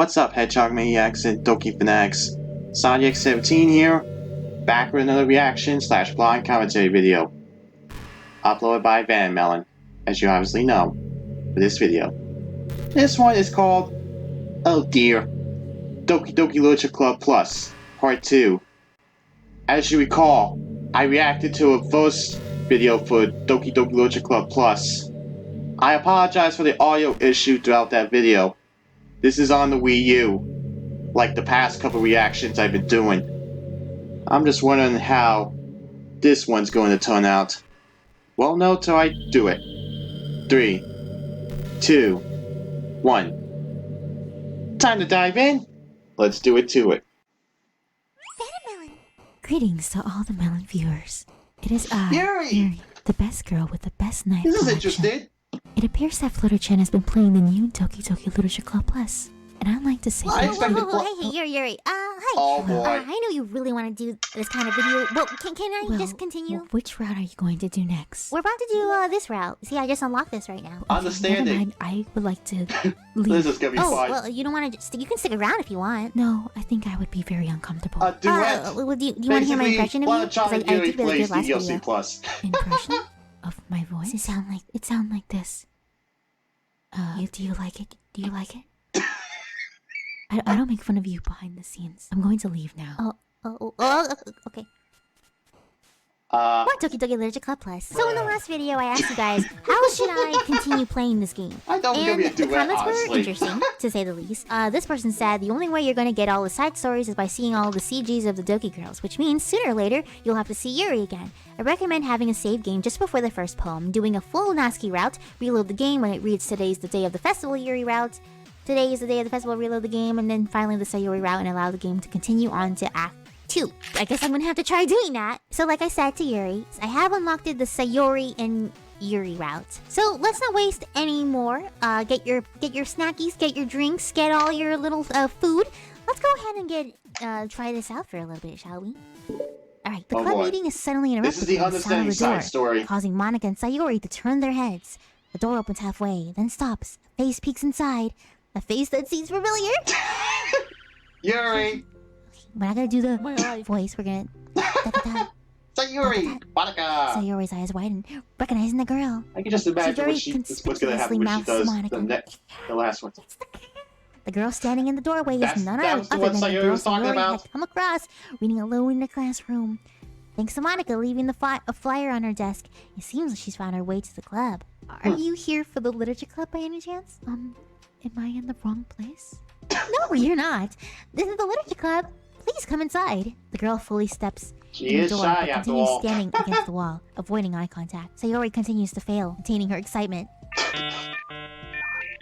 What's up, Hedgehog Maniacs and Doki Fanatics? Sonic17 here, back with another reaction / blind commentary video. Uploaded by Vannamelon, as you obviously know, for this video. This one is called, oh dear, Doki Doki Literature Club Plus, Part 2. As you recall, I reacted to a first video for Doki Doki Literature Club Plus. I apologize for the audio issue throughout that video. This is on the Wii U, like the past couple reactions I've been doing. I'm just wondering how this one's going to turn out. Well, no till I do it. 3, 2, 1. Time to dive in. Let's do it to it. Vannamelon! Greetings to all the Melon viewers. It is I, Yuri, the best girl with the best knife this is collection. interesting. It appears that Flutterchan has been playing the new Doki Doki Literature Club Plus, and I'd like to say I expected Hey, Yuri. Hi. Oh boy. I know you really want to do this kind of video. Well, can I just continue? Well, which route are you going to do next? We're about to do this route. See, I just unlocked this right now. Understanding. Never mind, I would like to leave. This is gonna be Oh, fun. well, you don't want to. You can stick around if you want. No, I think I would be very uncomfortable. A duet. Well, do you want to hear my impression of you? Flutterchan and I Yuri did really plays good last DDLC video. Plus. Impression of my voice? Does it sound like? It sounds like this. Do you like it? Do you like it? I don't make fun of you behind the scenes. I'm going to leave now. Okay. Uh, What Doki Doki Literature Club Plus? So in the last video, I asked you guys, how should I continue playing this game? I thought it was gonna be a And the duet, comments were honestly. interesting, to say the least. This person said the only way you're going to get all the side stories is by seeing all the CGs of the Doki girls, which means sooner or later, you'll have to see Yuri again. I recommend having a save game just before the first poem, doing a full Natsuki route, reload the game when it reads today's the day of the festival Yuri route, today is the day of the festival, reload the game, and then finally the Sayori route and allow the game to continue on to Act 2. I guess I'm gonna have to try doing that. So like I said to Yuri, I have unlocked the Sayori and Yuri route. So let's not waste any more. Get your snackies, get your drinks, get all your little food. Let's go ahead and try this out for a little bit, shall we? Alright, the Oh club boy. meeting is suddenly This interrupted is the by the sound understanding of the door, side story. causing Monika and Sayori to turn their heads. The door opens halfway, then stops. A face peeks inside. A face that seems familiar. Yuri! We're not gonna do the voice, we're gonna... Sayuri! Monika! Sayori's eyes widen, recognizing the girl. I can just imagine Sayori what's gonna happen when she conspicuously does mouths the last one. The girl standing in the doorway is That's- none that was the other one than the Sayori girl was talking Sayori about. had come across, reading alone in the classroom. Thanks to Monika leaving a flyer on her desk, it seems like she's found her way to the club. Are you here for the literature club by any chance? Am I in the wrong place? No, you're not. This is the literature club. Please come inside. The girl fully steps She in the is door, shy but after continues all. standing against the wall, avoiding eye contact. Sayori continues to fail, containing her excitement.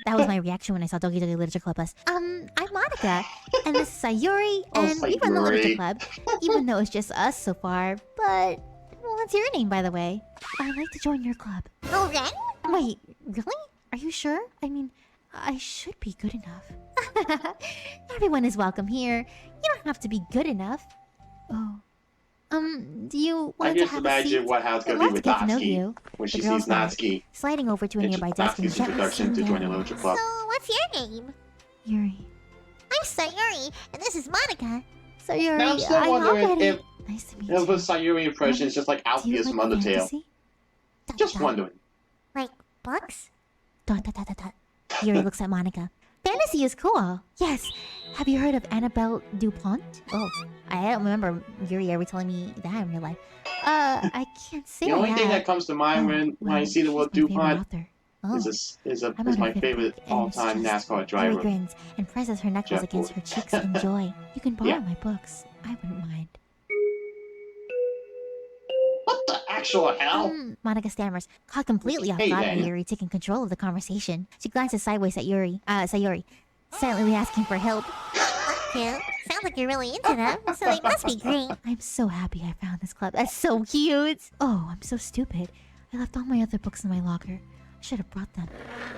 That was my reaction when I saw Doki Doki Literature Club Plus. I'm Monika, and this is Sayori, Oh, and we run the Literature Sayori. Club, even though it's just us so far. But what's your name, by the way? I'd like to join your club. Already? Wait, really? Are you sure? I mean, I should be good enough. Everyone is welcome here. You don't have to be good enough. Oh, Do you I want to just have a imagine seat? what how it's I'd gonna be love with to get to know Natsuki you. when The she girl sees smiles, Natsuki. sliding over to a nearby desk and Natsuki's gently introduction sitting to join the down. Literature Club. what's your name? Yuri. I'm Sayori, and this is Monika. Sayori, Now I'm still wondering if Nice to meet it you. was Sayuri impression is just like Do you Alpheus from like Undertale. fantasy? Just wondering. Like books? Dot dot dot dot dot. Yuri looks at Monika. Fantasy is cool. Yes. Have you heard of Annabelle Dupont? Oh, I don't remember Yuri ever telling me that in real life. I can't say The I only thing have. that comes to mind when I see the word she's my favorite DuPont author. Oh. is my favorite all-time NASCAR Yuri driver. grins and presses her knuckles Jeff against her Ford. cheeks in joy. You can borrow Yeah. my books. I wouldn't mind. What the actual hell? Monika stammers, caught completely off Hey, guard by then. Yuri taking control of the conversation. She glances sideways at Sayori, silently asking for help. Cute. Sounds like you're really into them, so they must be great. I'm so happy I found this club. That's so cute. Oh, I'm so stupid. I left all my other books in my locker. I should have brought them.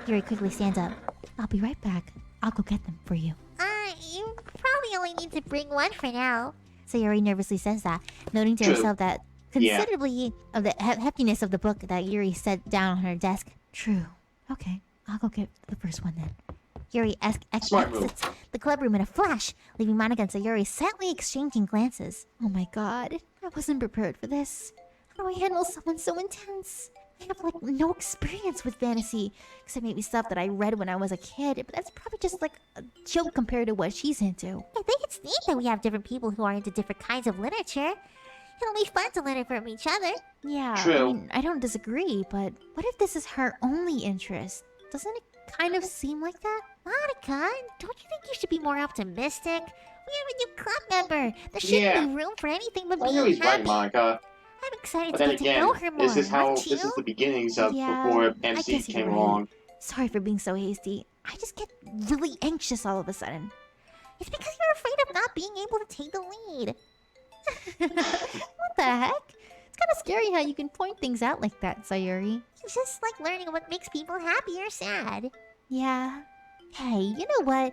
Yuri quickly stands up. I'll be right back. I'll go get them for you. You probably only need to bring one for now. Sayori nervously says that, noting to True. herself that Yeah. considerably of the heftiness of the book that Yuri set down on her desk. True. Okay, I'll go get the first one then. Yuri Smart move. exits the club room in a flash, leaving Monika and Sayori sadly exchanging glances. Oh my god, I wasn't prepared for this. How do I handle someone so intense? I have like no experience with fantasy, except maybe stuff that I read when I was a kid, but that's probably just like a joke compared to what she's into. I think it's neat that we have different people who are into different kinds of literature. It'll be fun to learn from each other. Yeah, True. I mean, I don't disagree, but what if this is her only interest? Doesn't it kind of seem like that? Monika, don't you think you should be more optimistic? We have a new club member. There shouldn't Yeah. be room for anything but Well, being he's right, happy. Monica. I'm excited But to then get to again, know her more. this is aren't you? the beginnings of Yeah, before I MC guess you're came right. along. Sorry for being so hasty. I just get really anxious all of a sudden. It's because you're afraid of not being able to take the lead. What the heck? It's kind of scary how you can point things out like that, Sayuri. It's just like learning what makes people happy or sad. Yeah. Hey, you know what?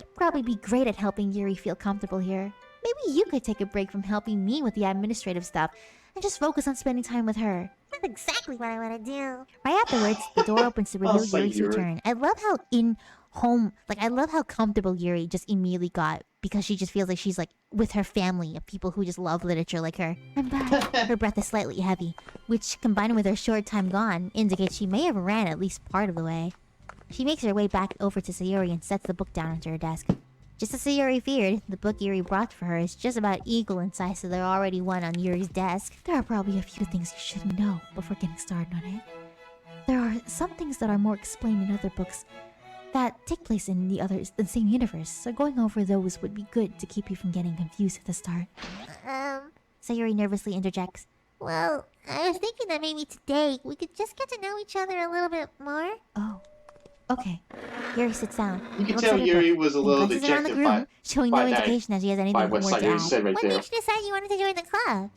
You'd probably be great at helping Yuri feel comfortable here. Maybe you could take a break from helping me with the administrative stuff and just focus on spending time with her. That's exactly what I want to do. Right afterwards, the door opens to reveal say Yuri's Yuri. return. I love how I love how comfortable Yuri just immediately got because she just feels like she's like with her family of people who just love literature like her. I'm back. Her breath is slightly heavy, which combined with her short time gone indicates she may have ran at least part of the way. She makes her way back over to Sayuri and sets the book down onto her desk. Just as Sayuri feared, the book Yuri brought for her is just about equal in size to the already one on Yuri's desk. There are probably a few things you should know before getting started on it. There are some things that are more explained in other books that take place in the same universe, so going over those would be good to keep you from getting confused at the start. Sayuri nervously interjects. Well, I was thinking that maybe today we could just get to know each other a little bit more. Oh, okay. Yuri sits down. You can looks tell at her Yuri book, was a and little glances around the dejected room, showing no by that- indication that she has anything by more what to Sayuri add. said right What there. made you decide you wanted to join the club?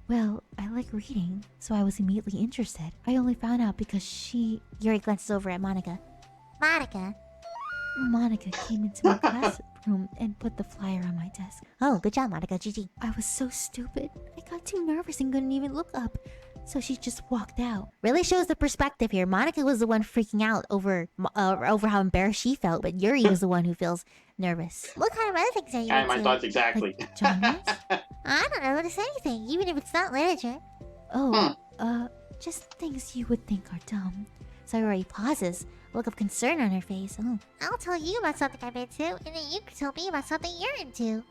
Well, I like reading, so I was immediately interested. I only found out because Yuri glances over at Monika. Monica came into my classroom and put the flyer on my desk. Oh, good job, Monika. GG. I was so stupid. I got too nervous and couldn't even look up. So she just walked out. Really shows the perspective here. Monika was the one freaking out over how embarrassed she felt, but Yuri was the one who feels nervous. What kind of other things are you And my into? thoughts exactly. Like genres? I don't know. It's anything, even if it's not literature. Oh, just things you would think are dumb. Sayuri pauses, a look of concern on her face. Oh. I'll tell you about something I'm into, and then you can tell me about something you're into.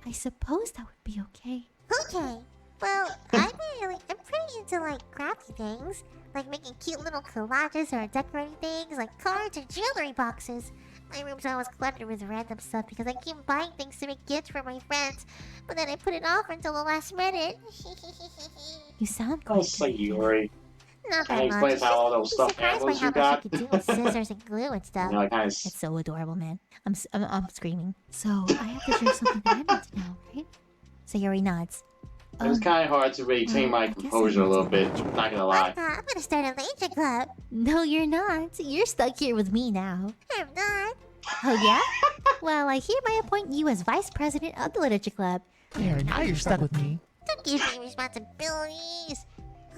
I suppose that would be okay. Okay. Well, I'm pretty into like crafty things, like making cute little collages or decorating things like cards or jewelry boxes. My room's always cluttered with random stuff because I keep buying things to make gifts for my friends, but then I put it off until the last minute. You sound Oh, quite Sayuri. Not Kinda that much. explains how all those You'd be stuffed surprised by animals how you much got. you could do with scissors and glue and stuff. You know, kind of. It's so adorable, man. I'm screaming. So I have to drink something that I need to know, right? Sayuri nods. It was kind of hard to maintain my I guess composure I a little need bit. to Not gonna lie. I'm gonna start a literature club. No, you're not. You're stuck here with me now. I'm not. Oh, yeah? Well, I hereby appoint you as vice president of the literature club. There, now you're stuck with me. Don't give me responsibilities.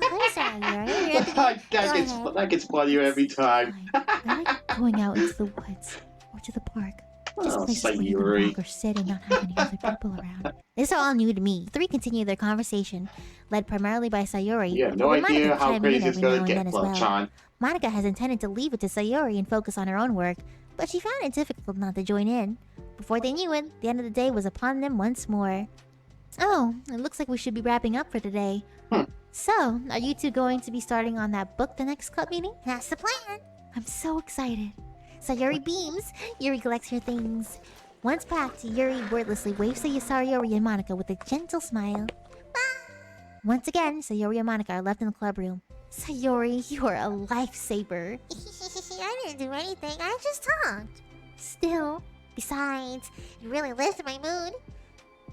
I'm sorry, Yuri. You're at the- that gets funnier every time. Fine. I like going out into the woods or to the park. Just Oh, places where you can Sayuri. walk or sit and not have any other people around. This is all new to me. The three continue their conversation, led primarily by Sayuri. You have no with idea Monika how chiming in crazy it's every now gonna and get, then as well. Flutterchan. Monika has intended to leave it to Sayuri and focus on her own work, but she found it difficult not to join in. Before they knew it, the end of the day was upon them once more. Oh, it looks like we should be wrapping up for today. So, are you two going to be starting on that book the next club meeting? That's the plan. I'm so excited. Sayuri beams. Yuri collects her things. Once packed, Yuri wordlessly waves to Sayuri and Monika with a gentle smile. Once again, Sayuri and Monika are left in the clubroom. Sayuri, you are a lifesaver. I didn't do anything. I just talked. Still, Besides, it really lifted my mood.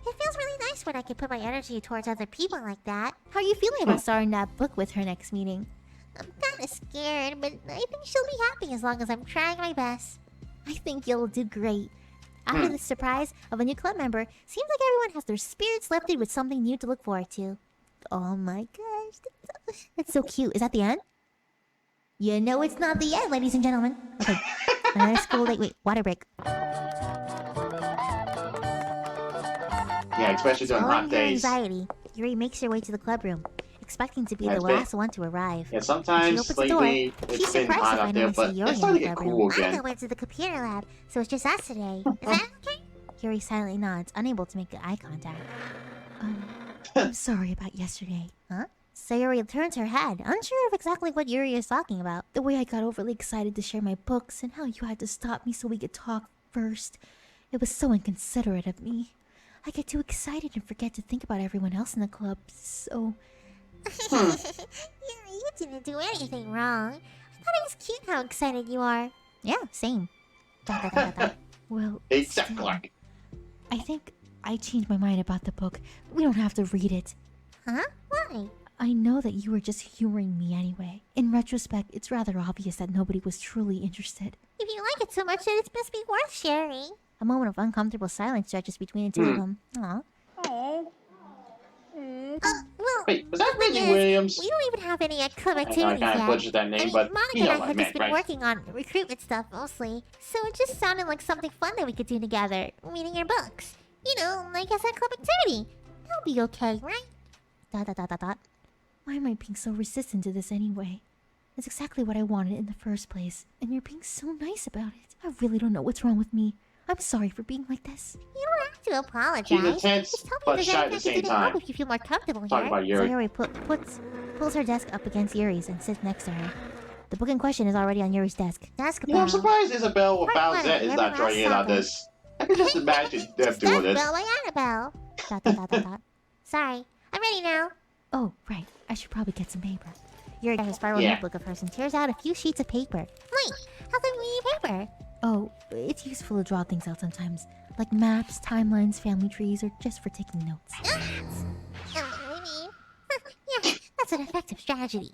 It feels really nice when I can put my energy towards other people like that. how are you feeling about starting that book with her next meeting? I'm kinda scared, but I think she'll be happy as long as I'm trying my best. I think you'll do great. After the surprise of a new club member, seems like everyone has their spirits lifted with something new to look forward to. Oh my gosh, that's so cute. Is that the end? You know it's not the end, ladies and gentlemen. Okay. Another school date. Wait, water break. Yeah, especially during Swallowing hot her days. anxiety, Yuri makes her way to the club room, expecting to be Yeah, the it's been- last one to arrive. Yeah, When she sometimes opens the door, lately she's it's been surprised hot to out find there, only but Sayori it's in the starting to get club room. cool I again. went to the computer lab, so it's just us today. Is that okay? Yuri silently nods, unable to make eye contact. I'm sorry about yesterday. Huh? Sayori turns her head, unsure of exactly what Yuri is talking about. The way I got overly excited to share my books and how you had to stop me so we could talk first. It was so inconsiderate of me. I get too excited and forget to think about everyone else in the club, so... You didn't do anything wrong. I thought it was cute how excited you are. Yeah, same. Dot, dot, dot, dot. Well, still, Exactly. I think I changed my mind about the book. We don't have to read it. Huh? Why? I know that you were just humoring me anyway. In retrospect, it's rather obvious that nobody was truly interested. If you like it so much, then it must be worth sharing. A moment of uncomfortable silence stretches between the two of them. Aw. Well, Wait, was that the thing Reggie is, Williams? we don't even have any club I know I activities kind of yet. butchered that name, but Monica you know and I what I have meant, just been right? working on recruitment stuff mostly, so it just sounded like something fun that we could do together, reading your books. You know, like as a club activity. That'll be okay, right? Dot, dot, dot, dot, dot. Why am I being so resistant to this anyway? It's exactly what I wanted in the first place, and you're being so nice about it. I really don't know what's wrong with me. I'm sorry for being like this. You don't have to apologize. She's intense, Just tell me but if there's shy at anything the I same can do to help time. if you feel more comfortable Talking here. about Yuri. Sayori pulls her desk up against Yuri's and sits next to her. The book in question is already on Yuri's desk. You know, I'm surprised Isabel Part without one, Zet is not every joining in last on this. I can just imagine them doing this. Bell by Annabelle. Dot, dot, dot, dot, dot. Sorry, I'm ready now. Oh, right. I should probably get some paper. Yuri got her spiral Yeah. notebook of hers and tears out a few sheets of paper. Wait, how come we need paper? Oh, it's useful to draw things out sometimes. Like maps, timelines, family trees, or just for taking notes. I mean, yeah, that's an effective strategy.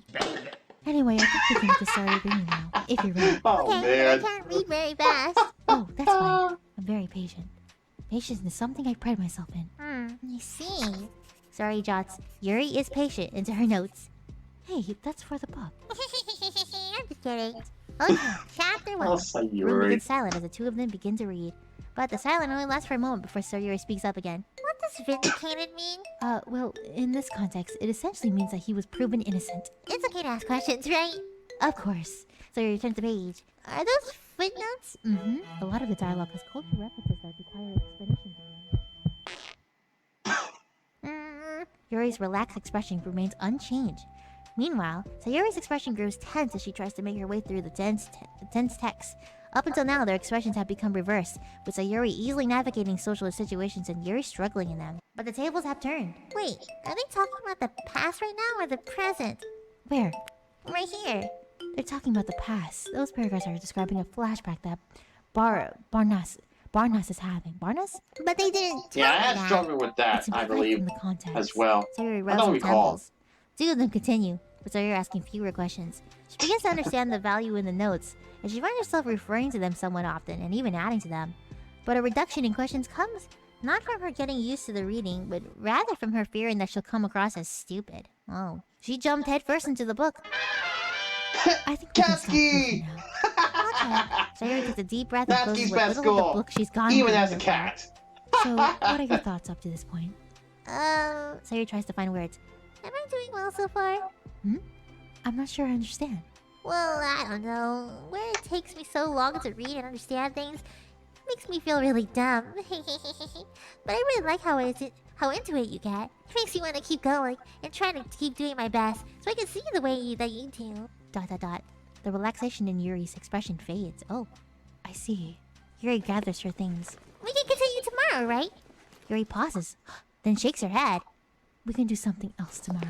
Anyway, I think we can get started reading now, if you're ready. Oh, Okay, I man. can't read very fast. Oh, that's fine. I'm very patient. Patience is something I pride myself in. I see. Sorry, Jots. Yuri is patient into her notes. Hey, that's for the book. I'm just kidding. Okay, chapter I'll 1. say The room Yuri. begins silent as the two of them begin to read. But the silence only lasts for a moment before Sir Yuri speaks up again. What does vindicated mean? Well, in this context, it essentially means that he was proven innocent. It's okay to ask questions, right? Of course. So Yuri turns the page. Are those footnotes? Mm-hmm. A lot of the dialogue has cultural references that require explanation. Yuri's relaxed expression remains unchanged. Meanwhile, Sayori's expression grows tense as she tries to make her way through the dense text. Up until now, their expressions have become reversed, with Sayori easily navigating social situations and Yuri struggling in them. But the tables have turned. Wait, are they talking about the past right now or the present? Where? Right here. They're talking about the past. Those paragraphs are describing a flashback that Barnas is having. Barnas? But they didn't tell Yeah, I me had that. struggled with that, It's I implied believe, from the context. as well. Sayori I rubs don't her recall. temples. Two of them continue, with Sayori asking fewer questions. She begins to understand the value in the notes, and she finds herself referring to them somewhat often, and even adding to them. But a reduction in questions comes not from her getting used to the reading, but rather from her fearing that she'll come across as stupid. Oh. She jumped headfirst into the book. I think we can stop here Katsuki! for now. Sayori takes a deep breath and closes Natsuki's what best little of the score, book she's gone even through as a so far. cat. So, what are your thoughts up to this point? Sayori tries to find words. Am I doing well so far? I'm not sure I understand. Well, I don't know. Where it takes me so long to read and understand things makes me feel really dumb. But I really like how into it you get. It makes me want to keep going and trying to keep doing my best so I can see the way that you do. Dot dot dot. The relaxation in Yuri's expression fades. Oh, I see. Yuri gathers her things. We can continue tomorrow, right? Yuri pauses, then shakes her head. We can do something else tomorrow.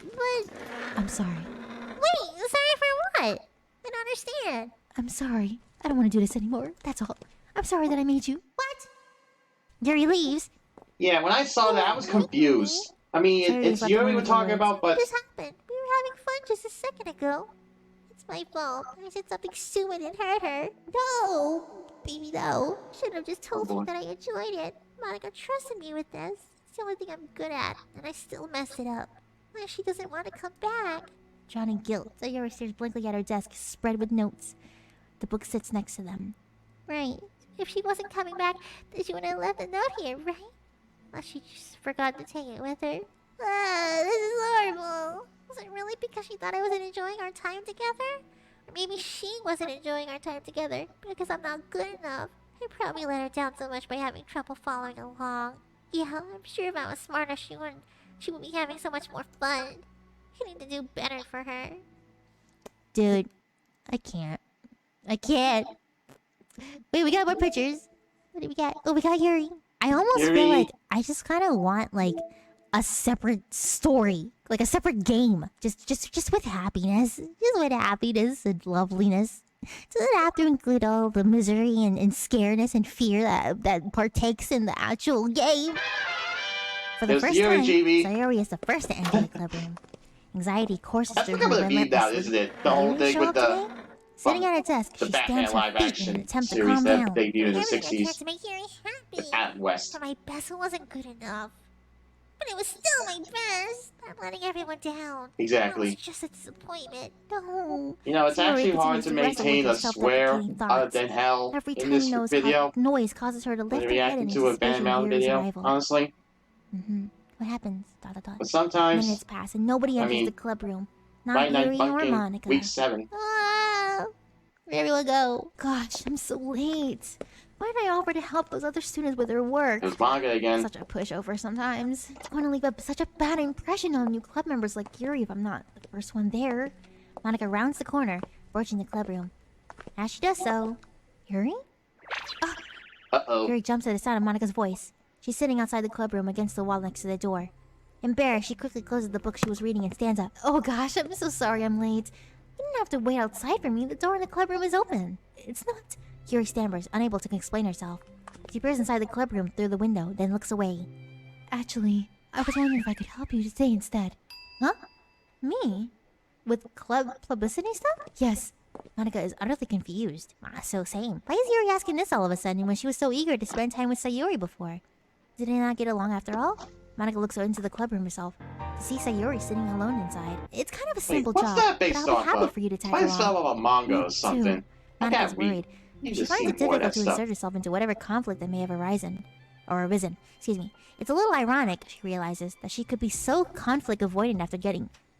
But I'm sorry. wait, sorry for what? I don't understand. I'm sorry. I don't want to do this anymore. That's all. I'm sorry that I made you. What? Yuri leaves. Yeah, when I saw that, I was confused. I mean, Sorry, it's about the Yuri we're wonderful talking words. about, but What just happened? We were having fun just a second ago. It's my fault. I said something stupid and hurt her. No! Baby, no. Should have just told Oh, her boy. that I enjoyed it. Monica trusted me with this. It's the only thing I'm good at, and I still messed it up. Now she doesn't want to come back. Drowning guilt, Sayori stares blankly at her desk, spread with notes. The book sits next to them. Right. If she wasn't coming back, then she would have left a note here, right? Unless she just forgot to take it with her. This is horrible. Was it really because she thought I wasn't enjoying our time together? Or maybe she wasn't enjoying our time together because I'm not good enough. I probably let her down so much by having trouble following along. Yeah, I'm sure if I was smarter, she would be having so much more fun. I need to do better for her. Dude, I can't. Wait, we got more pictures. What do we got? Oh, we got Yuri. I almost feel Yuri. like I just kind of want like a separate story, like a separate game, just with happiness, and loveliness. Does it have to include all the misery and scaredness and fear that partakes in the actual game? For the There's first Yuri, time, GB. Sayori is the first to enter the club room. Anxiety courses That's through becoming her a meme now, relentlessly. isn't it? The whole Yuri thing show with up the today? Sitting at her desk, the she Batman stamps her live feet in action an attempt to series calm that down. debuted in the Everything I can 60s to make Yuri happy. at West. But my best wasn't good enough. But it was still my best. I'm letting everyone down. Exactly. It was just a disappointment. No. You know, it's Sayori actually hard continues to to wrestle maintain with a her swear self-deprecating other thoughts. than hell Every in time this knows video how noise causes her to when lift her head in reacting to a anticipation of Vannamelon Yuri's video, arrival. honestly. What happens? Dot dot dot. But sometimes, Minutes pass and nobody I enters mean, the club room. Not Friday Night Yuri nor Funkin' Monica. Week 7. Ah, where'd everyone go? Gosh, I'm so late. Why'd I offer to help those other students with their work? There's manga again. Such a pushover sometimes. It's going to leave such a bad impression on new club members like Yuri if I'm not the first one there. Monica rounds the corner, approaching the club room. As she does so, Yuri? Uh-oh. Yuri jumps at the sound of Monica's voice. She's sitting outside the club room against the wall next to the door. Embarrassed, she quickly closes the book she was reading and stands up. Oh gosh, I'm so sorry I'm late. You didn't have to wait outside for me. The door in the club room is open. It's not... Yuri stammers, unable to explain herself. She peers inside the club room through the window, then looks away. Actually, I was wondering if I could help you to stay instead. Huh? Me? With club publicity stuff? Yes. Monica is utterly confused. So same. Why is Yuri asking this all of a sudden when she was so eager to spend time with Sayori before? Did they not get along after all? Monica looks into the club room herself to see Sayori sitting alone inside. It's kind of a simple what's job, that but based I'll be off happy of? for you to tag Might along. sell a manga Me or something. too. That Monica's can't be. worried. You She just finds seen it more of difficult that to stuff. insert herself into whatever conflict that may have arisen. Excuse me. It's a little ironic, she realizes, that she could be so conflict avoidant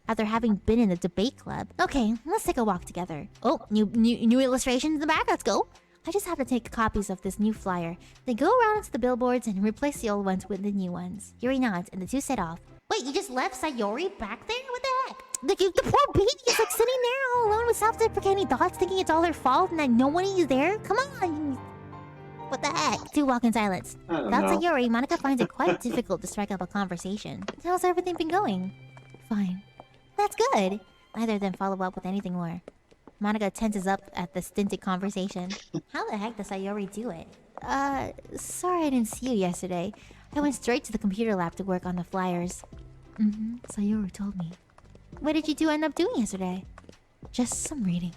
after having been in the debate club. Okay, let's take a walk together. Oh, new illustrations in the back, let's go. I just have to take copies of this new flyer. Then go around to the billboards and replace the old ones with the new ones. Yuri nods and the two set off. Wait, you just left Sayori back there? What the heck? The poor baby is like sitting there all alone with self-deprecating thoughts, thinking it's all her fault and that nobody is there? Come on! What the heck? Two walk in silence. I don't Without know. Sayori, Monica finds it quite difficult to strike up a conversation. How's everything been going? Fine. That's good. Neither of them follow up with anything more. Monica tenses up at the stinted conversation. How the heck does Sayori do it? Sorry I didn't see you yesterday. I went straight to the computer lab to work on the flyers. Sayori told me. What did you end up doing yesterday? Just some reading.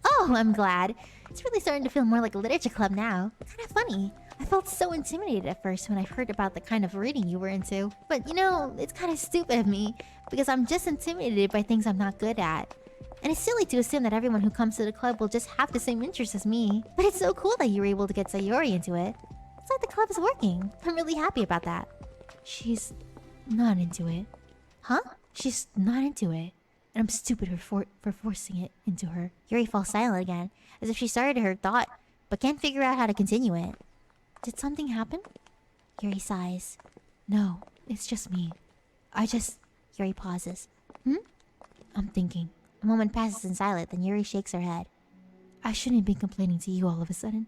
Oh, I'm glad. It's really starting to feel more like a literature club now. Kinda funny. I felt so intimidated at first when I heard about the kind of reading you were into. But you know, it's kinda stupid of me, because I'm just intimidated by things I'm not good at. And it's silly to assume that everyone who comes to the club will just have the same interests as me. But it's so cool that you were able to get Sayori into it. It's like the club is working. I'm really happy about that. She's not into it. Huh? She's not into it. And I'm stupid for forcing it into her. Yuri falls silent again, as if she started her thought, but can't figure out how to continue it. Did something happen? Yuri sighs. No, it's just me. Yuri pauses. I'm thinking. A moment passes in silence, then Yuri shakes her head. I shouldn't be complaining to you all of a sudden.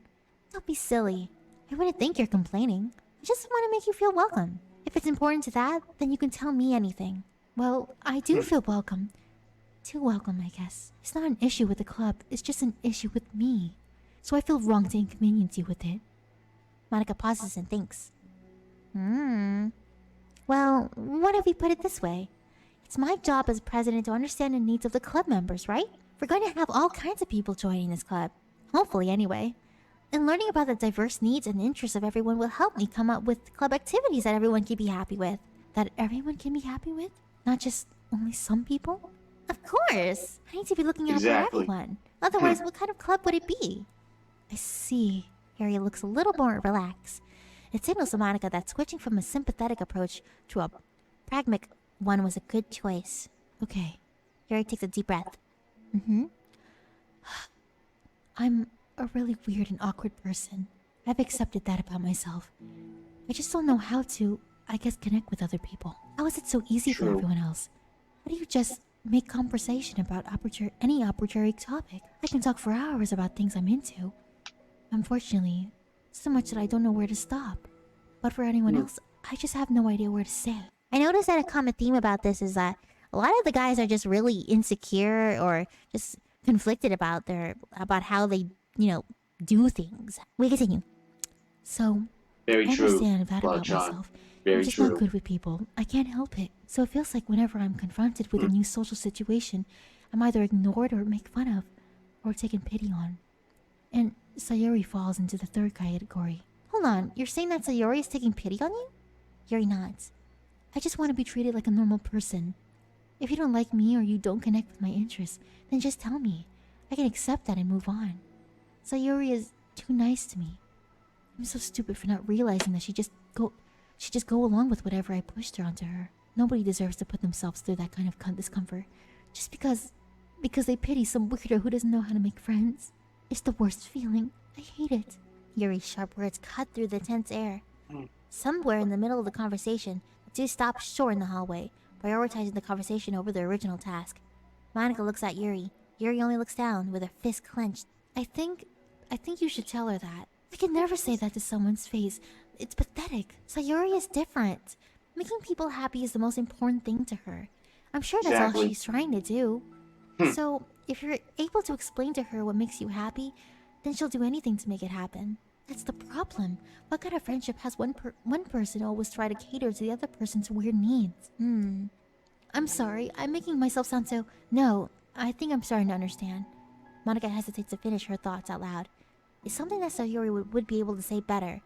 Don't be silly. I wouldn't think you're complaining. I just want to make you feel welcome. If it's important to that, then you can tell me anything. Well, I do feel welcome. Too welcome, I guess. It's not an issue with the club, it's just an issue with me. So I feel wrong to inconvenience you with it. Monica pauses and thinks. Well, what if we put it this way? It's my job as president to understand the needs of the club members, right? We're going to have all kinds of people joining this club. Hopefully, anyway. And learning about the diverse needs and interests of everyone will help me come up with club activities that everyone can be happy with. That everyone can be happy with? Not just only some people? Of course. I need to be looking out for everyone. Otherwise, what kind of club would it be? I see. Yuri looks a little more relaxed. It signals to Monica that switching from a sympathetic approach to a pragmatic one was a good choice. Okay. Yuri takes a deep breath. I'm a really weird and awkward person. I've accepted that about myself. I just don't know how to, I guess, connect with other people. How is it so easy for everyone else? How do you just make conversation about any arbitrary topic? I can talk for hours about things I'm into. Unfortunately, so much that I don't know where to stop. But for anyone else, I just have no idea where to say. I noticed that a common theme about this is that a lot of the guys are just really insecure or just conflicted about how they, do things. We continue. So, Very I true. understand that about Flutterchan. myself. Very I'm just true. not good with people. I can't help it. So it feels like whenever I'm confronted with a new social situation, I'm either ignored or made fun of, or taken pity on. And Sayuri falls into the third category. Hold on, you're saying that Sayuri is taking pity on you? Yuri nods. I just want to be treated like a normal person. If you don't like me or you don't connect with my interests, then just tell me. I can accept that and move on. Sayuri is too nice to me. I'm so stupid for not realizing that she just go along with whatever I pushed her onto her. Nobody deserves to put themselves through that kind of discomfort just because they pity some weirdo who doesn't know how to make friends. It's the worst feeling. I hate it. Yuri's sharp words cut through the tense air. Somewhere in the middle of the conversation, the two stop short in the hallway, prioritizing the conversation over the original task. Monica looks at Yuri. Yuri only looks down with her fist clenched. I think you should tell her that. I can never say that to someone's face. It's pathetic. Sayuri is different. Making people happy is the most important thing to her. I'm sure that's all she's trying to do. So, if you're able to explain to her what makes you happy, then she'll do anything to make it happen. That's the problem. What kind of friendship has one person always try to cater to the other person's weird needs? I'm sorry, I'm making myself sound so... No, I think I'm starting to understand. Monica hesitates to finish her thoughts out loud. It's something that Sayuri would be able to say better.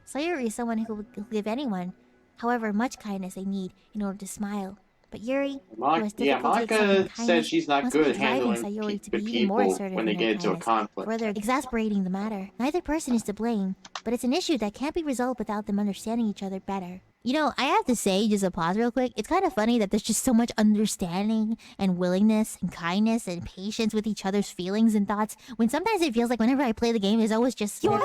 Sayuri is someone who will give anyone, however much kindness they need, in order to smile. But Yuri, who has difficulty accepting Monica says kindness, she's not must be good driving handling Sayuri to good be even more people assertive when they in her get into a kindness, conflict. further exasperating the matter. Neither person is to blame, but it's an issue that can't be resolved without them understanding each other better. You know, I have to say, just a pause real quick, it's kind of funny that there's just so much understanding and willingness and kindness and patience with each other's feelings and thoughts, when sometimes it feels like whenever I play the game, there's always just... all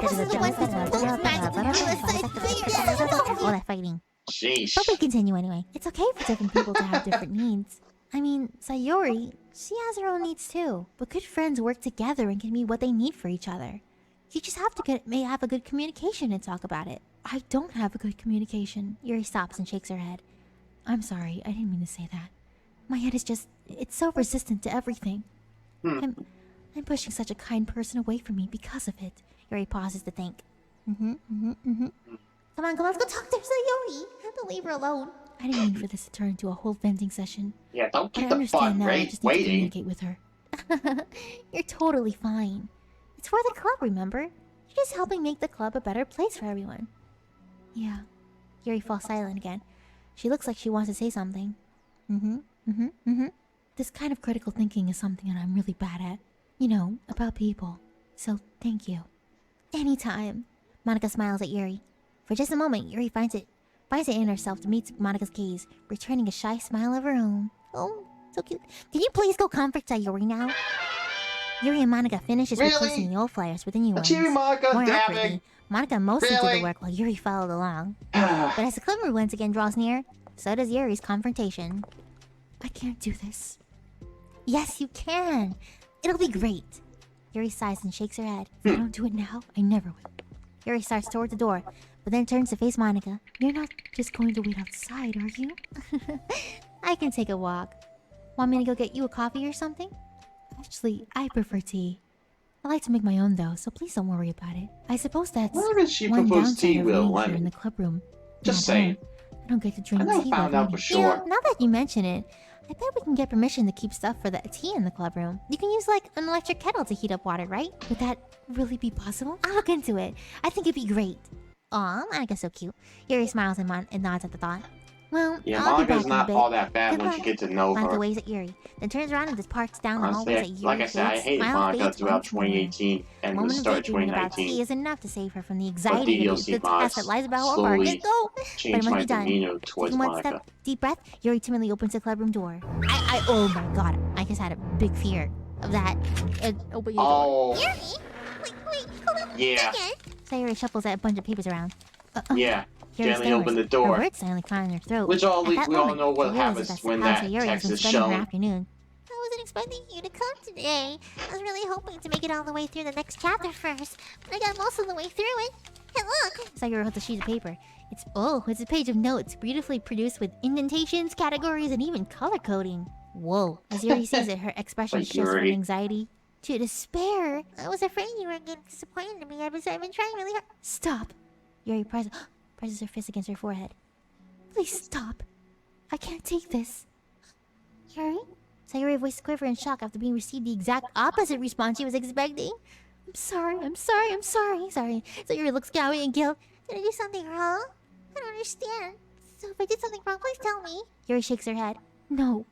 that fighting. Sheesh. But we continue anyway. It's okay for different people to have different needs. I mean, Sayuri, she has her own needs too. But good friends work together and can be what they need for each other. You just have to have a good communication and talk about it. I don't have a good communication. Yuri stops and shakes her head. I'm sorry, I didn't mean to say that. My head is just... it's so resistant to everything. I'm pushing such a kind person away from me because of it. Yuri pauses to think. Come on, let's go talk to Sayuri. Don't leave her alone. I didn't mean for this to turn into a whole venting session. Yeah, don't But I keep the understand fun now. I just need to waiting. communicate with her. You're totally fine. It's for the club, remember? You're just helping make the club a better place for everyone. Yeah. Yuri falls silent again. She looks like she wants to say something. This kind of critical thinking is something that I'm really bad at. You know, about people. So, thank you. Anytime. Monica smiles at Yuri. For just a moment, Yuri finds it in herself to meet Monica's gaze, returning a shy smile of her own. Oh, so cute. Can you please go comfort Sayuri now? Yuri and Monica finishes replacing the old flyers with the new ones. Achieving Monica, More damn accurately, it. Monica mostly did Really? the work while Yuri followed along. But as the club room once again draws near, so does Yuri's confrontation. I can't do this. Yes, you can. It'll be great. Yuri sighs and shakes her head. If I don't do it now, I never will. Yuri starts toward the door, but then turns to face Monica. You're not just going to wait outside, are you? I can take a walk. Want me to go get you a coffee or something? Actually, I prefer tea. I like to make my own though, so please don't worry about it. I suppose that's Where did she one propose downside tea of with being here lemon? in the club room. Just Not saying. home. I don't get to drink I never tea found while out for reading. sure. Yeah, now that you mention it, I bet we can get permission to keep stuff for the tea in the club room. You can use like an electric kettle to heat up water, right? Would that really be possible? I'll look into it. I think it'd be great. Aw, Monica's so cute. Yuri smiles and nods at the thought. Well, Yeah, I'll be back Monika's in a not bit. all that bad Good once luck. you get to know Monica her. waves at Yuri, then turns around and just parks down the Honestly, hallways at Yuri. like I said, I hated Monika throughout 2018 and A the moment of start of daydreaming about 2019. tea is enough to save her from the But anxiety of DDLC the task that mods lies about her. slowly Go! But it changed must my be done. demeanor towards Taking one Monika. step, deep breath, Yuri timidly opens the clubroom door. Oh my god, I just had a big fear of that. Opening the door. Oh, Wait, hold on. yeah, So Yuri shuffles a bunch of papers around. yeah. Yuri Gently stammers. open the Her door. words suddenly caught in her throat. Which At that we all moment, know what she realizes happens that's when how that Sayuri has text been is spending her shown. afternoon. I wasn't expecting you to come today. I was really hoping to make it all the way through the next chapter first, but I got most of the way through it. And look! Sayuri holds a sheet of paper. It's a page of notes, beautifully produced with indentations, categories, and even color coding. Whoa. As Yuri sees it, her expression Like shifts from Yuri. anxiety to despair. I was afraid you were getting disappointed in me. I've been trying really hard. Stop. Yuri presses her fist against her forehead. Please stop. I can't take this. Yuri? Sayuri's voice quivered in shock after being received the exact opposite response she was expecting. I'm sorry. Sorry. Sayuri looks scowly and guilt. Did I do something wrong? I don't understand. So if I did something wrong, please tell me. Yuri shakes her head. No,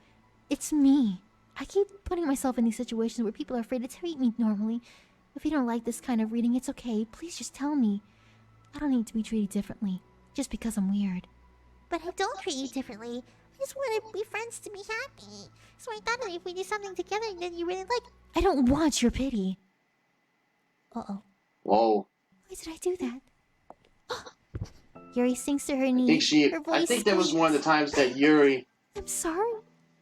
it's me. I keep putting myself in these situations where people are afraid to treat me normally. If you don't like this kind of reading, it's okay. Please just tell me. I don't need to be treated differently, just because I'm weird. But I don't treat you differently. I just want to be friends to be happy. So I thought that if we do something together that you really like... I don't want your pity. Uh-oh. Whoa. Why did I do that? Yuri sinks to her I knees. think Her voice that was one of the squeaks. times that Yuri I'm sorry.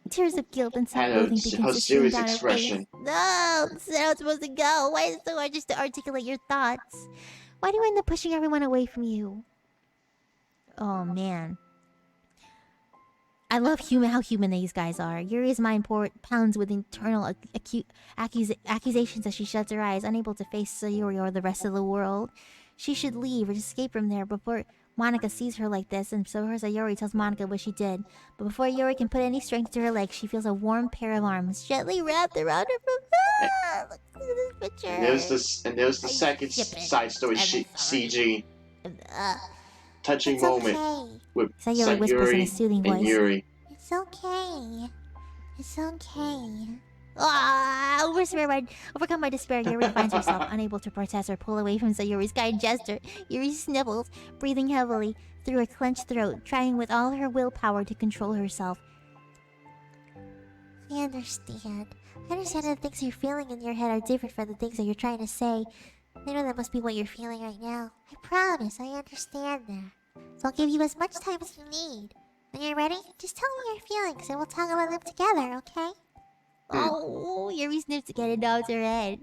Tears of guilt and had self-loathing a begins to stream serious down her expression. face. No, this is how it's supposed to go. Why is it so hard just to articulate your thoughts? Why do you end up pushing everyone away from you? Oh, man. I love how human these guys are. Yuri's mind pounds with internal accusations as she shuts her eyes, unable to face Sayuri or the rest of the world. She should leave or escape from there before Monika sees her like this, and so Sayuri tells Monika what she did. But before Yuri can put any strength to her legs, she feels a warm pair of arms gently wrapped around her from... Look at this picture. And there's the second ship it. side story CG touching It's moment okay. with Sayuri whispers in a Sayuri soothing and voice. Yuri. It's okay. It's okay. Overcome by despair, Yuri finds herself unable to protest or pull away from Sayuri's kind gesture. Yuri sniffles, breathing heavily through her clenched throat, trying with all her willpower to control herself. I understand. I understand that the things you're feeling in your head are different from the things that you're trying to say. I know that must be what you're feeling right now. I promise, I understand that. So I'll give you as much time as you need. When you're ready, just tell me your feelings and we'll talk about them together, okay? Oh, Yuri sniffs again and nods her head.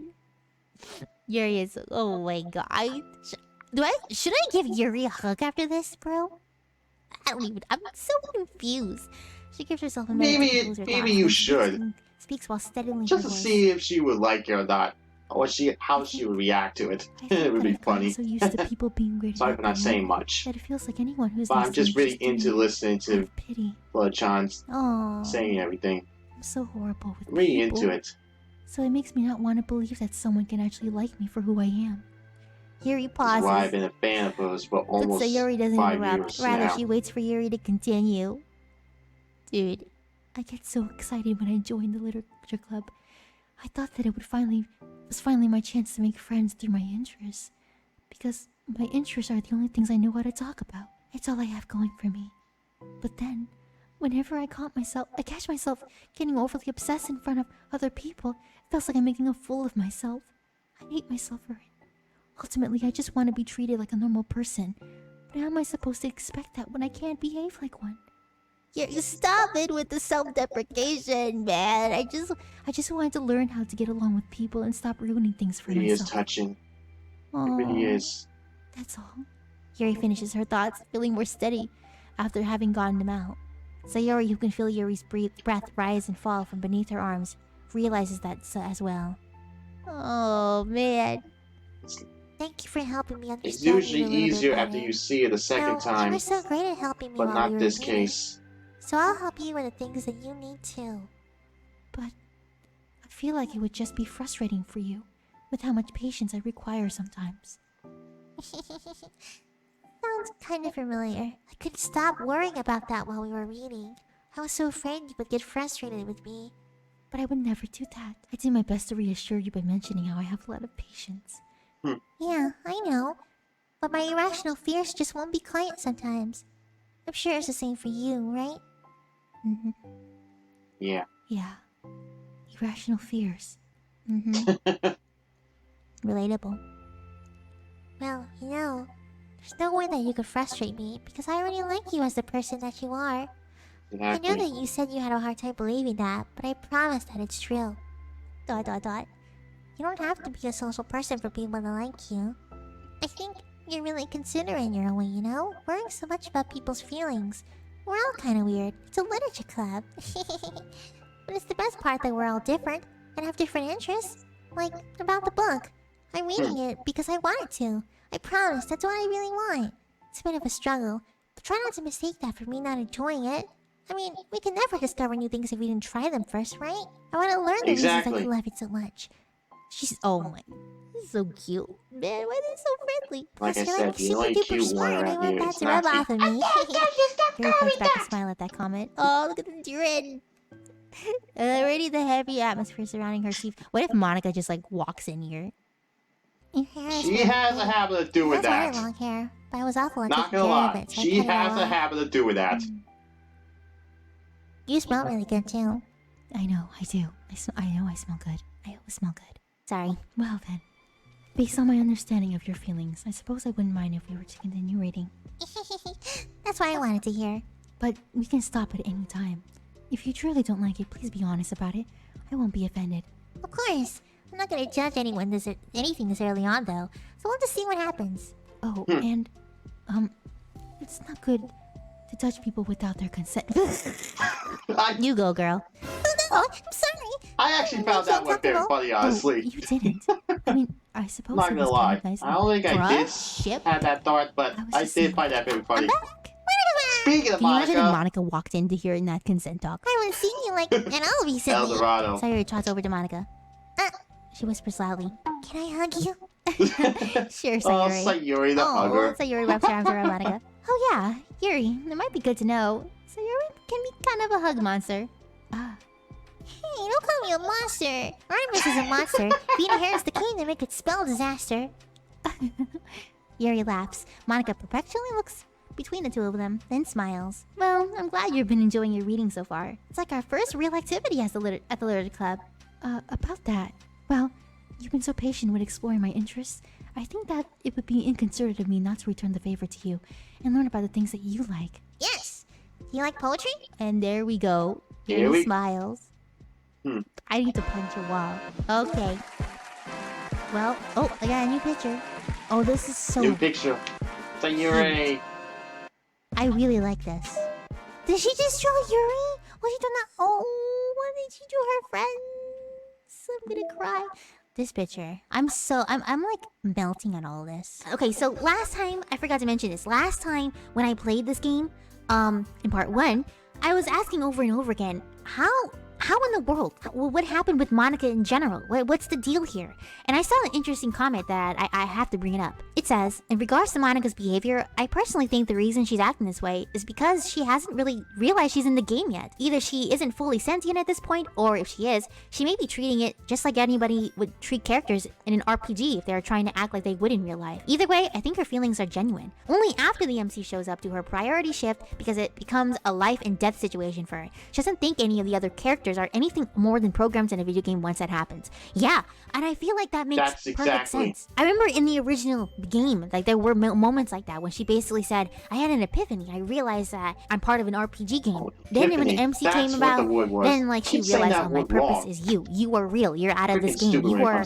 Yuri is... Oh my god. Should I give Yuri a hug after this, bro? I'm so confused. She gives herself a minute to compose her Maybe thoughts you and should. speaks while steadying Just her to voice. see if she would like it or not. Or how she would react to it. I think It would that be I've gotten funny. so used to people being great Sorry for not saying much. that it feels like anyone who's But I'm listening just really is doing into it listening out to of pity. Flutterchan Oh, saying everything. I'm so horrible with Really people. into it. So it makes me not want to believe that someone can actually like me for who I am. Yuri This is why I've pauses. been a fan of hers for But almost Sayuri doesn't 5 interrupt. years Rather, now. she waits for Yuri to continue. Dude, I get so excited when I joined the literature club. I thought that it was finally my chance to make friends through my interests. Because my interests are the only things I know how to talk about. It's all I have going for me. But then, whenever I catch myself getting overly obsessed in front of other people, it feels like I'm making a fool of myself. I hate myself for it. Ultimately, I just want to be treated like a normal person. But how am I supposed to expect that when I can't behave like one? You stop it with the self-deprecation, man. I just wanted to learn how to get along with people and stop ruining things for It really is myself. touching. It Aw, really is. that's all. Yuri finishes her thoughts, feeling more steady after having gotten them out. Sayuri, who can feel Yuri's breath rise and fall from beneath her arms, realizes that as well. Oh, man. Thank you for helping me understand It's usually you a little bit easier better. after you see it a second You time, were so great at helping me but while not we were this meeting. case. So I'll help you with the things that you need too. But I feel like it would just be frustrating for you, with how much patience I require sometimes. Sounds kind of familiar. I couldn't stop worrying about that while we were reading. I was so afraid you would get frustrated with me. But I would never do that. I do my best to reassure you by mentioning how I have a lot of patience. Yeah, I know. But my irrational fears just won't be quiet sometimes. I'm sure it's the same for you, right? Mm-hmm. Yeah. Yeah. Irrational fears. Mm-hmm. Relatable. Well, you know, there's no way that you could frustrate me because I already like you as the person that you are. I know that you said you had a hard time believing that, but I promise that it's true. ... You don't have to be a social person for people to like you. I think you're really considerate in your own way, you know? Worrying so much about people's feelings. We're all kind of weird. It's a literature club. But it's the best part that we're all different and have different interests. Like, about the book. I'm reading it because I want it to. I promise, that's what I really want. It's a bit of a struggle, but try not to mistake that for me not enjoying it. I mean, we can never discover new things if we didn't try them first, right? I want to learn the reasons that you love it so much. She's... Oh my... So cute. Man, why are they so friendly? Like Plus, I you're said, like the super only duper cute one smart. I around want here that is to rub Nazi. off of me. Gary comes back to smile at that comment. Oh, look at the grin. Already the heavy atmosphere surrounding her chief. What if Monica just like walks in here? Your hair is She really has pretty. a habit of doing I that. had long hair, but I was awful at Not taking gonna care of lie, it, so she I cut it has all a off. habit of doing that. You smell really good too. I know, I do. I know I smell good. I always smell good. Sorry. Well then, based on my understanding of your feelings, I suppose I wouldn't mind if we were to continue reading. That's what I wanted to hear. But we can stop at any time. If you truly don't like it, please be honest about it. I won't be offended. Of course. I'm not gonna judge anything this early on, though. So we'll just see what happens. Oh, and it's not good to touch people without their consent. You go, girl. Oh, I'm sorry. I actually found that one very funny, honestly. Oh, you didn't. I mean, I suppose Not it gonna was lie, kind of nice. I don't think I did Ship? have that thought, but I just did saying. find that very funny. Back. Speaking of Can you imagine if Monica, Monica walked in to hear in that consent talk? I haven't seen you like an all recently. El Dorado. Sayuri trots over to Monica. She whispers loudly. Can I hug you? Sure, Oh, Sayuri. Sayuri the hugger. Sayuri wraps her arms around Monica. Oh yeah, Yuri, it might be good to know. Sayuri can be kind of a hug monster. Hey, don't call me a monster. Artemis is a monster. Being a hair is the key to make it spell disaster. Yuri laughs. Monica perpetually looks between the two of them, then smiles. Well, I'm glad you've been enjoying your reading so far. It's like our first real activity at the Literature Club. About that. Well, you've been so patient with exploring my interests. I think that it would be inconsiderate of me not to return the favor to you and learn about the things that you like. Yes. Do you like poetry? And there we go. Here Yuri we- smiles. I need to punch a wall. Okay. Well, oh, I got a new picture. Oh, this is so... New picture. Sayuri. I really like this. Did she just draw Yuri? Was she doing that? Oh, what did she do her friends? I'm gonna cry. This picture. I'm like melting at all this. Okay, so last time, I forgot to mention this. Last time when I played this game, in part 1, I was asking over and over again, how in the world? What happened with Monica in general? What's the deal here? And I saw an interesting comment that I have to bring it up. It says, in regards to Monica's behavior, I personally think the reason she's acting this way is because she hasn't really realized she's in the game yet. Either she isn't fully sentient at this point, or if she is, she may be treating it just like anybody would treat characters in an RPG if they are trying to act like they would in real life. Either way, I think her feelings are genuine. Only after the MC shows up do her priority shift because it becomes a life and death situation for her. She doesn't think any of the other characters are anything more than programs in a video game once that happens. Yeah, and I feel like that makes perfect sense. I remember in the original game, like there were moments like that when she basically said, I had an epiphany. I realized that I'm part of an RPG game. Then when the MC came about, then like she realized, oh, my purpose is you. You are real. You're out of this game. You are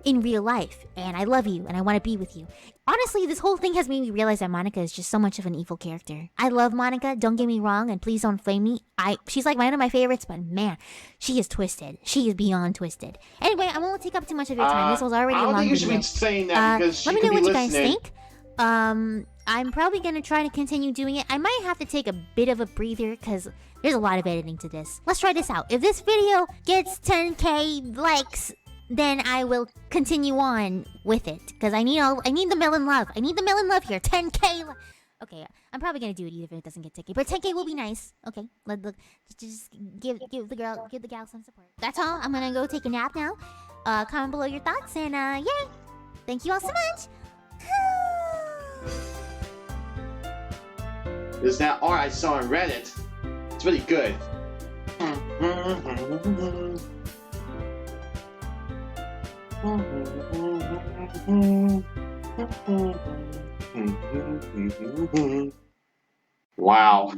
in real life. And I love you and I want to be with you. Honestly, this whole thing has made me realize that Monica is just so much of an evil character. I love Monica, don't get me wrong, and please don't flame me. She's like one of my favorites, but man, she is twisted. She is beyond twisted. Anyway, I won't take up too much of your time. This was already a long video. I don't think you should be saying that because she let me could know be what you guys listening. think. I'm probably gonna try to continue doing it. I might have to take a bit of a breather because there's a lot of editing to this. Let's try this out. If this video gets 10k likes, then I will continue on with it because I need the melon love. I need the melon love here. 10k. Okay, I'm probably gonna do it even if it doesn't get 10K, but 10K will be nice. Okay, look, just give the gal some support. That's all. I'm gonna go take a nap now. Comment below your thoughts and yay! Thank you all so much. There's that art I saw on Reddit. It's really good. Wow.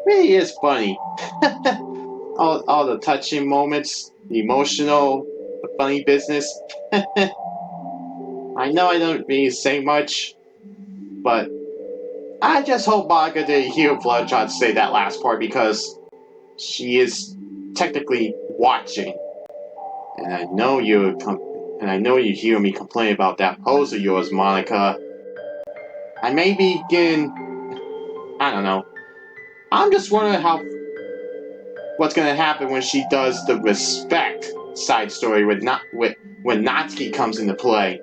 Really is funny. all the touching moments, the emotional, the funny business. I know I don't really say much, but I just hope Monica didn't hear Flutterchan say that last part because she is technically watching. And I know you hear me complain about that pose of yours, Monica. I may be getting, I don't know. I'm just wondering what's gonna happen when she does the respect side story when Natsuki comes into play.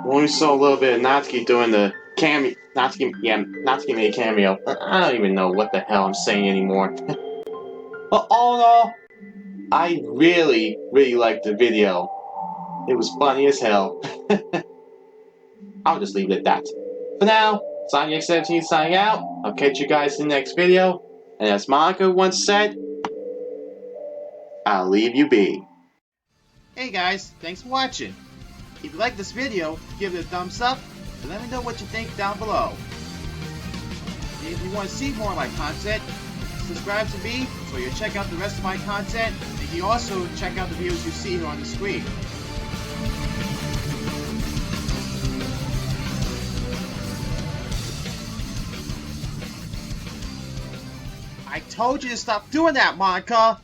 We only saw a little bit of Natsuki doing the cameo. Natsuki made a cameo. I don't even know what the hell I'm saying anymore. But all in all, I really, really liked the video. It was funny as hell. I'll just leave it at that. For now, Sonic17 signing out. I'll catch you guys in the next video. And as Monica once said, I'll leave you be. Hey guys, thanks for watching. If you like this video, give it a thumbs up and let me know what you think down below. And if you want to see more of my content, subscribe to me so you'll check out the rest of my content, and you also check out the videos you see here on the screen. I told you to stop doing that, Monica!